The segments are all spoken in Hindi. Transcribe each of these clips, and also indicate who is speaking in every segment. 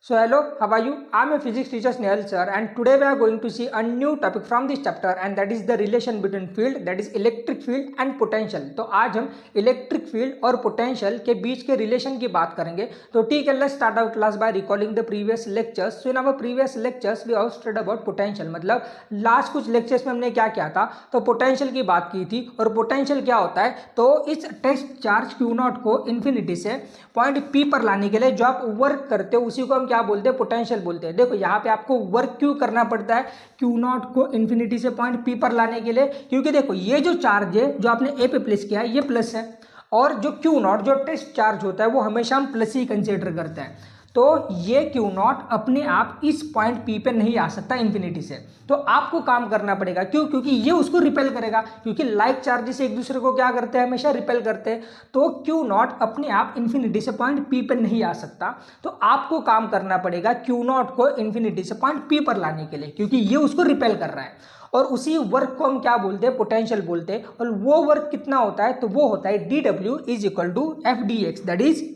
Speaker 1: So hello, how are you? I am a physics teacher Snehal sir, and today we are going to see a new topic from this chapter, and that is the relation between field, that is electric field and potential. तो आज हम इलेक्ट्रिक फील्ड और पोटेंशियल के बीच के रिलेशन की बात करेंगे. तो ठीक है, let's start our class by recalling the previous lectures. So in our previous lectures we have studied about potential. मतलब लास्ट कुछ लेक्चर्स में हमने क्या किया था, तो पोटेंशियल की बात की थी. और पोटेंशियल क्या होता है, तो इस टेस्ट चार्ज क्यू नॉट को इन्फिनिटी से पॉइंट पी पर लाने के लिए जो आप वर्क करते हो उसी को हम क्या बोलते हैं, पोटेंशियल बोलते हैं. देखो यहाँ पे आपको वर्क क्यों करना पड़ता है क्यू नॉट को इन्फिनिटी से पॉइंट पी पर लाने के लिए, क्योंकि देखो ये जो चार्ज है जो आपने ए पे प्लेस किया है ये प्लस है, और जो क्यू नॉट जो टेस्ट चार्ज होता है वो हमेशा हम प्लस ही कंसिडर करते हैं. तो ये क्यू नॉट अपने आप इस पॉइंट पी पे नहीं आ सकता इन्फिनिटी से. तो आपको काम करना पड़ेगा. क्यों? क्योंकि ये उसको रिपेल करेगा, क्योंकि लाइक चार्जेस एक दूसरे को क्या करते हैं, हमेशा रिपेल करते हैं. तो क्यू नॉट अपने आप इन्फिनिटी से पॉइंट पी पे नहीं आ सकता. तो आपको काम करना पड़ेगा क्यू नॉट को इन्फिनिटी से पॉइंट पी पर लाने के लिए, क्योंकि ये उसको रिपेल कर रहा है. और उसी वर्क को हम क्या बोलते हैं, पोटेंशियल बोलते हैं. और वो वर्क कितना होता है, तो वो होता है dw is equal to F d x. That is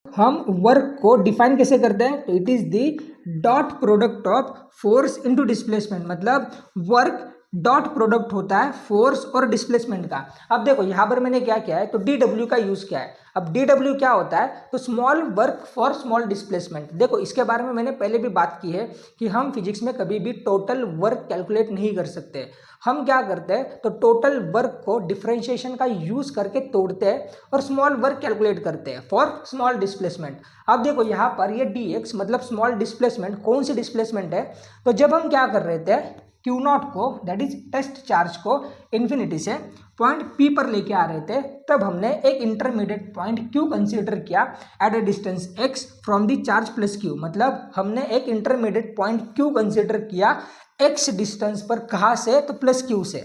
Speaker 1: हम वर्क को डिफाइन कैसे करते हैं, तो it is the dot product of force into displacement. मतलब वर्क डॉट प्रोडक्ट होता है फोर्स और डिस्प्लेसमेंट का. अब देखो यहाँ पर मैंने क्या किया है, तो dw का यूज किया है. अब dw क्या होता है, तो small work for small displacement. देखो इसके बारे में मैंने पहले भी बात की है कि हम फिजिक्स में कभी भी टोटल वर्क कैलकुलेट नहीं कर सकते. हम क्या करते हैं, तो टोटल वर्क को डिफरेंशिएशन का यूज करके तोड़ते हैं और स्मॉल वर्क कैलकुलेट करते हैं फॉर स्मॉल डिस्प्लेसमेंट. अब देखो यहाँ पर ये dx मतलब स्मॉल डिस्प्लेसमेंट कौन सी डिस्प्लेसमेंट है, तो जब हम क्या कर रहे थे, क्यू नॉट को दैट इज टेस्ट चार्ज को इन्फिनिटी से पॉइंट पी पर लेके आ रहे थे, तब हमने एक इंटरमीडिएट पॉइंट क्यू कंसीडर किया at a distance x from the charge plus Q. मतलब हमने एक इंटरमीडिएट पॉइंट क्यू कंसीडर किया x डिस्टेंस पर. कहाँ से, तो प्लस क्यू से.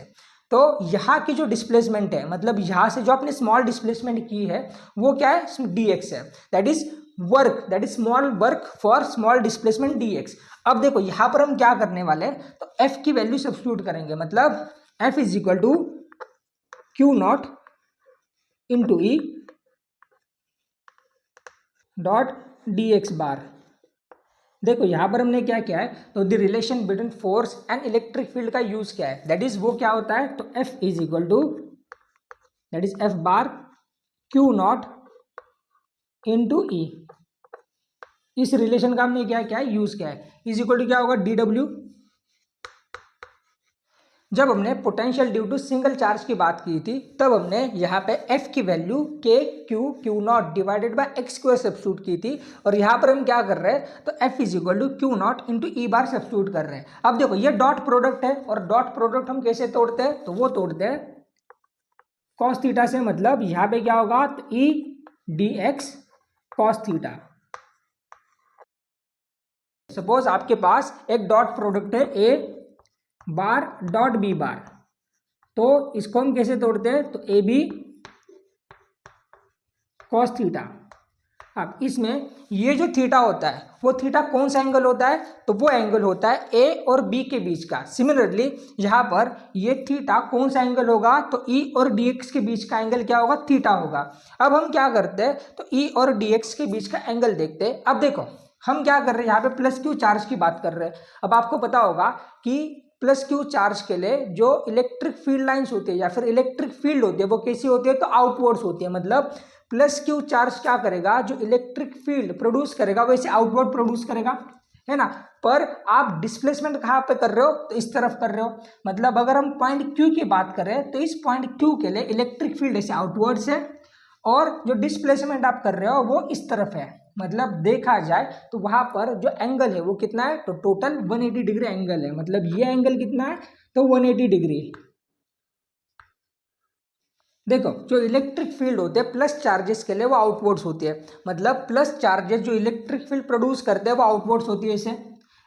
Speaker 1: तो यहाँ की जो डिस्प्लेसमेंट है, मतलब यहाँ से जो आपने स्मॉल डिस्प्लेसमेंट की है वो क्या है, dx है. That is work, that is small work for small displacement dx. अब देखो यहाँ पर हम क्या करने वाले हैं, तो f की वैल्यू सब्स्टिट्यूट करेंगे. मतलब f is equal to q naught into E dot d x bar. देखो यहाँ पर हमने क्या किया है, तो the relation between force and electric field का यूज किया है. दैट इज वो क्या होता है, तो f is equal to that is f bar q naught into E. इस रिलेशन का हमने क्या किया है, यूज किया है. इज इक्वल टू क्या होगा, dw. जब हमने potential due to single charge की बात की थी, तब हमने यहाँ पे f की value Q not divided by x square substitute की थी. और यहाँ पर हम क्या कर रहे हैं, तो f is equal to q naught into E bar substitute कर रहे हैं. अब देखो ये डॉट प्रोडक्ट है, और डॉट प्रोडक्ट हम कैसे तोड़ते हैं, तो वो तोड़ते हैं कॉस थीटा से. मतलब यहाँ पे क्या होगा, तो ई D x cos theta. Suppose आपके पास एक डॉट प्रोडक्ट है ए बार डॉट बी बार, तो इसको हम कैसे तोड़ते हैं, तो ए बी कॉस थीटा. अब इसमें ये जो थीटा होता है वो थीटा कौन सा एंगल होता है, तो वो एंगल होता है ए और बी के बीच का. सिमिलरली यहाँ पर ये थीटा कौन सा एंगल होगा, तो ई और डी एक्स के बीच का एंगल क्या होगा, थीटा होगा. अब हम क्या करते हैं, तो ई और डी एक्स के बीच का एंगल देखते हैं. अब देखो हम क्या कर रहे हैं, यहाँ पे प्लस क्यू चार्ज की बात कर रहे हैं. अब आपको पता होगा कि प्लस क्यू चार्ज के लिए जो इलेक्ट्रिक फील्ड लाइंस होती है या फिर इलेक्ट्रिक फील्ड होती है वो कैसी होती है, तो आउटवर्ड्स होती है. मतलब प्लस क्यू चार्ज क्या करेगा, जो इलेक्ट्रिक फील्ड प्रोड्यूस करेगा वैसे आउटवर्ड प्रोड्यूस करेगा, है ना. पर आप डिस्प्लेसमेंट कहाँ पे कर रहे हो, तो इस तरफ कर रहे हो. मतलब अगर हम पॉइंट क्यू की बात करें, तो इस पॉइंट क्यू के लिए इलेक्ट्रिक फील्ड ऐसे आउटवर्ड्स है, और जो डिस्प्लेसमेंट आप कर रहे हो वो इस तरफ है. मतलब देखा जाए तो वहां पर जो एंगल है वो कितना है, तो टोटल 180 डिग्री एंगल है. मतलब ये एंगल कितना है, तो 180 डिग्री. देखो जो इलेक्ट्रिक फील्ड होते हैं प्लस चार्जेस के लिए वो आउटवर्ड्स होती है. मतलब प्लस चार्जेस जो इलेक्ट्रिक फील्ड प्रोड्यूस करते हैं वो आउटवर्ड्स होती है ऐसे,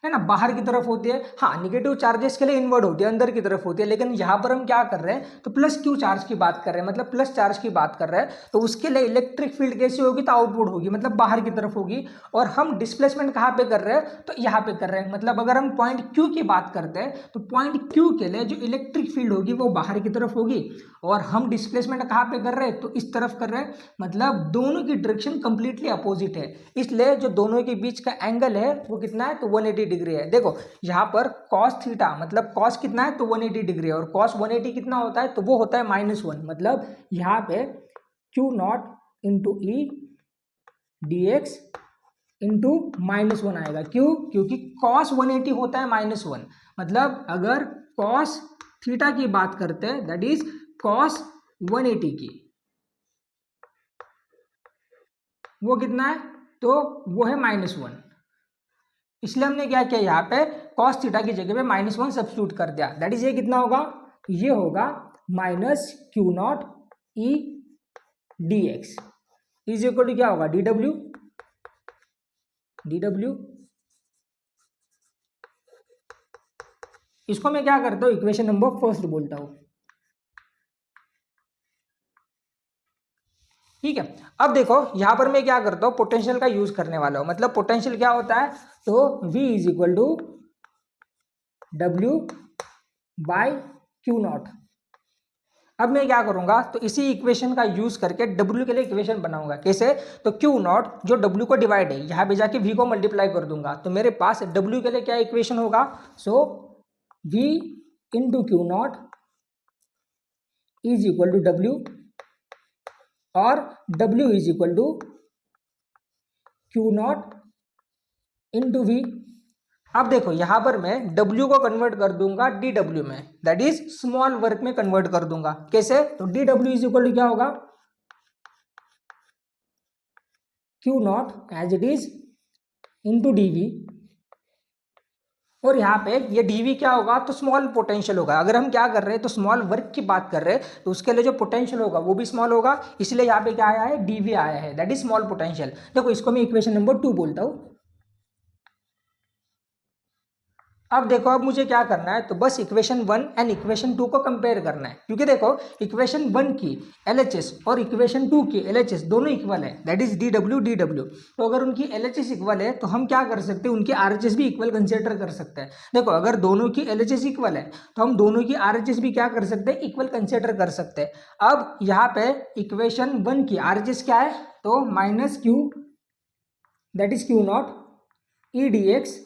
Speaker 1: है ना, बाहर की तरफ होती है। हाँ, निगेटिव चार्जेस के लिए इनवर्ड होती है, अंदर की तरफ होती है, लेकिन यहाँ पर हम क्या कर रहे हैं, तो प्लस क्यू चार्ज की बात कर रहे हैं, मतलब प्लस चार्ज की बात कर रहे हैं। तो उसके लिए इलेक्ट्रिक फील्ड कैसी होगी, तो आउटवर्ड होगी, मतलब बाहर की तरफ होगी। और हम डिस्प्लेसमेंट कहाँ पे कर रहे हैं, तो यहाँ पे कर रहे हैं। मतलब अगर हम पॉइंट क्यू की बात करते हैं तो पॉइंट क्यू के लिए जो इलेक्ट्रिक फील्ड होगी वो बाहर की तरफ होगी, और हम डिस्प्लेसमेंट कहाँ पे कर रहे हैं, तो इस तरफ कर रहे हैं। मतलब दोनों की डायरेक्शन कंप्लीटली अपोजिट है, इसलिए जो दोनों के बीच का एंगल है वो कितना है, तो 180 डिग्री है। देखो यहाँ पर cos थीटा, मतलब cos कितना है, तो 180 डिग्री है, और cos 180 कितना होता है, तो वो होता है -1। मतलब यहाँ पे Q नॉट इंटू ई डी एक्स इंटू -1 आएगा। क्यों, क्योंकि cos 180 होता है -1। मतलब अगर cos थीटा की बात करते हैं, दैट इज cos 180 की, वो कितना है, तो वो है -1। इसलिए हमने क्या किया, यहाँ पे cos थीटा की जगह पे -1 सब्स्टिट्यूट कर दिया। दैट इज ये कितना होगा, ये होगा -Q nought E D X is equal to क्या होगा, डी डब्ल्यू। इसको मैं क्या करता हूँ, इक्वेशन नंबर फर्स्ट बोलता हूँ। ठीक है, अब देखो यहाँ पर मैं क्या करता हूँ, पोटेंशियल का यूज करने वाला हूँ। मतलब पोटेंशियल क्या होता है, तो V is equal to W by Q nought. अब मैं क्या करूंगा, तो इसी इक्वेशन का यूज करके W के लिए इक्वेशन बनाऊंगा। कैसे, तो Q नॉट जो W को डिवाइड है, यहाँ पे जाके V को मल्टीप्लाई कर दूंगा, तो मेरे पास W के लिए क्या इक्वेशन होगा, so V into Q nought is equal to W, और W is equal to Q nought into V। अब देखो यहाँ पर मैं W को कन्वर्ट कर दूंगा DW में, दैट इज स्मॉल वर्क में कन्वर्ट कर दूंगा। कैसे, तो DW इज इक्वल टू क्या होगा, Q nought as it is into DV, और यहाँ पे ये DV क्या होगा, तो स्मॉल पोटेंशियल होगा। अगर हम क्या कर रहे हैं, तो स्मॉल वर्क की बात कर रहे हैं, तो उसके लिए जो पोटेंशियल होगा वो भी स्मॉल होगा, इसलिए यहाँ पे क्या आया है, DV आया है, दैट इज स्मॉल पोटेंशियल। देखो इसको मैं इक्वेशन नंबर 2 बोलता हूँ। अब देखो, अब मुझे क्या करना है, तो बस इक्वेशन 1 एंड इक्वेशन 2 को कंपेयर करना है, क्योंकि देखो इक्वेशन 1 की LHS और इक्वेशन 2 की LHS दोनों इक्वल है, दैट इज DW। तो अगर उनकी LHS इक्वल है तो हम क्या कर सकते हैं, उनकी RHS भी इक्वल कंसिडर कर सकते हैं। देखो अगर दोनों की LHS इक्वल है तो हम दोनों की RHS भी क्या कर सकते हैं, इक्वल कंसिडर कर सकते हैं। अब यहाँ पे इक्वेशन 1 की RHS क्या है, तो -Q that is Q nought E D X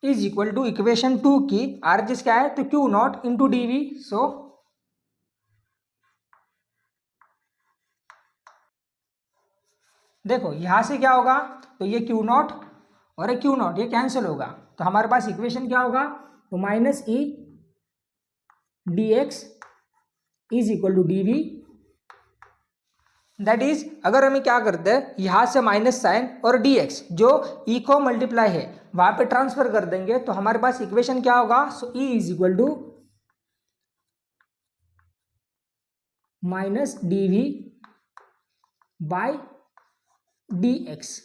Speaker 1: is equal to equation 2 की RHS क्या है, तो Q nought into DV। So देखो यहां से क्या होगा, तो ये Q नॉट और ये Q नॉट ये कैंसिल होगा, तो हमारे पास इक्वेशन क्या होगा, तो -E dx is equal to DV। That is अगर हमें क्या करते हैं, यहां से माइनस साइन और dx जो E को मल्टीप्लाई है वहां पे ट्रांसफर कर देंगे, तो हमारे पास इक्वेशन क्या होगा, so E is equal to -dV by dx।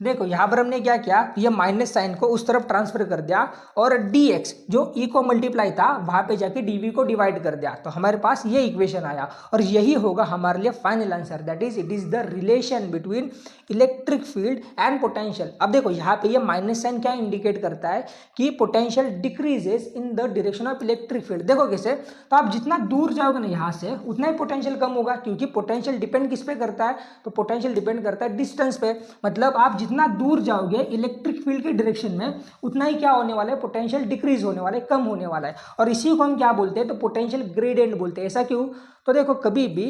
Speaker 1: देखो यहाँ पर हमने क्या किया, ये माइनस साइन को उस तरफ ट्रांसफर कर दिया, और dx जो E को मल्टीप्लाई था वहां पे जाके dV को डिवाइड कर दिया, तो हमारे पास ये इक्वेशन आया, और यही होगा हमारे लिए final answer, that is it is the relation between electric field and potential. अब देखो यहाँ पे ये माइनस साइन क्या इंडिकेट करता है, कि potential decreases in the direction of electric field. देखो कैसे, तो आप जितना दूर जाओगे ना यहाँ से उतना ही पोटेंशियल कम होगा, क्योंकि पोटेंशियल डिपेंड किस पे करता है, तो पोटेंशियल डिपेंड करता है डिस्टेंस पे। मतलब आप जितना दूर जाओगे इलेक्ट्रिक फील्ड के डायरेक्शन में, उतना ही क्या होने वाला है, पोटेंशियल डिक्रीज होने वाला है, कम होने वाला है, और इसी को हम क्या बोलते हैं, तो पोटेंशियल ग्रेडियंट बोलते हैं। ऐसा क्यों, तो देखो कभी भी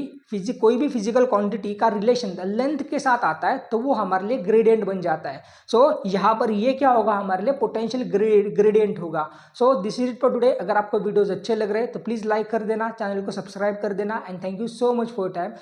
Speaker 1: कोई भी फिजिकल क्वांटिटी का रिलेशन लेंथ के साथ आता है तो वो हमारे लिए ग्रेडियंट बन जाता है। सो यहाँ पर ये क्या होगा, हमारे लिए पोटेंशियल ग्रेडियंट होगा। So this is it for today. अगर आपको वीडियोस अच्छे लग रहे हैं तो प्लीज लाइक कर देना, चैनल को सब्सक्राइब कर देना, and thank you so much for time.